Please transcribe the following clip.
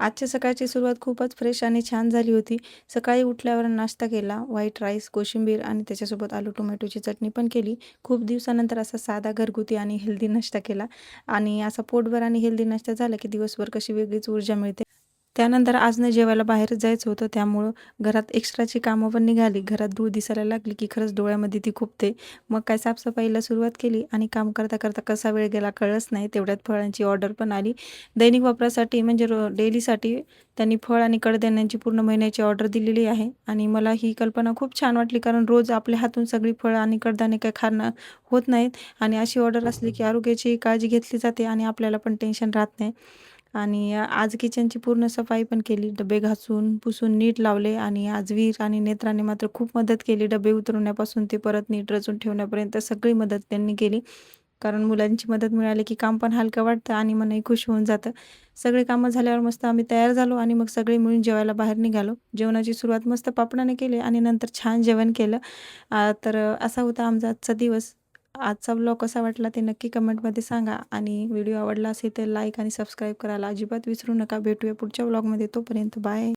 आजच्या सकाळची सुरुवात खूपच फ्रेश आणि छान झाली होती. सकाळी उठल्यावर नाश्ता केला, व्हाईट राईस, कोशिंबीर आणि त्याच्यासोबत आलू टोमॅटोची चटणी पण केली. खूप दिवसानंतर असा साधा घरगुती आणि हेल्दी नाश्ता केला आणि असा पोटभर आणि हेल्दी नाश्ता झाला की दिवसभर कशी वेगळीच ऊर्जा मिळते. त्यानंतर आज न जेवायला बाहेरच जायचं होतं, त्यामुळं घरात एक्स्ट्राची कामं पण निघाली. घरात धूळ दिसायला लागली की खरंच डोळ्यामध्ये ती खुपते. मग काय साफसफाईला सुरुवात केली आणि काम करता करता कसा वेळ गेला कळलंच नाही. तेवढ्यात फळांची ऑर्डर पण आली. दैनिक वापरासाठी म्हणजे डेलीसाठी त्यांनी फळ आणि कडधान्यांची पूर्ण महिन्याची ऑर्डर दिलेली आहे आणि मला ही कल्पना खूप छान वाटली, कारण रोज आपल्या हातून सगळी फळं आणि कडधान्ये काही खाणं होत नाहीत आणि अशी ऑर्डर असली की आरोग्याची काळजी घेतली जाते आणि आपल्याला पण टेन्शन राहत नाही. आणि आज किचनची पूर्ण सफाई पण केली. डबे घासून, पुसून नीट लावले आणि आज वीर आणि नेत्राने मात्र खूप मदत केली. डबे उतरवण्यापासून ते परत नीट रचून ठेवण्यापर्यंत सगळी मदत त्यांनी केली. कारण मुलांची मदत मिळाली की काम पण हलकं वाटतं आणि मनही खुश होऊन जातं. सगळी कामं झाल्यावर मस्त आम्ही तयार झालो आणि मग सगळे मिळून जेवायला बाहेर निघालो. जेवणाची सुरुवात मस्त पापडाने केली आणि नंतर छान जेवण केलं. असा होता आमचा आजचा दिवस. आजचा व्लॉग कसा वाटला ते नक्की कमेंटमध्ये सांगा आणि व्हिडिओ आवडला असेल तर लाईक आणि सबस्क्राईब करायला अजिबात विसरू नका. भेटूया पुढच्या व्लॉगमध्ये. तोपर्यंत बाय.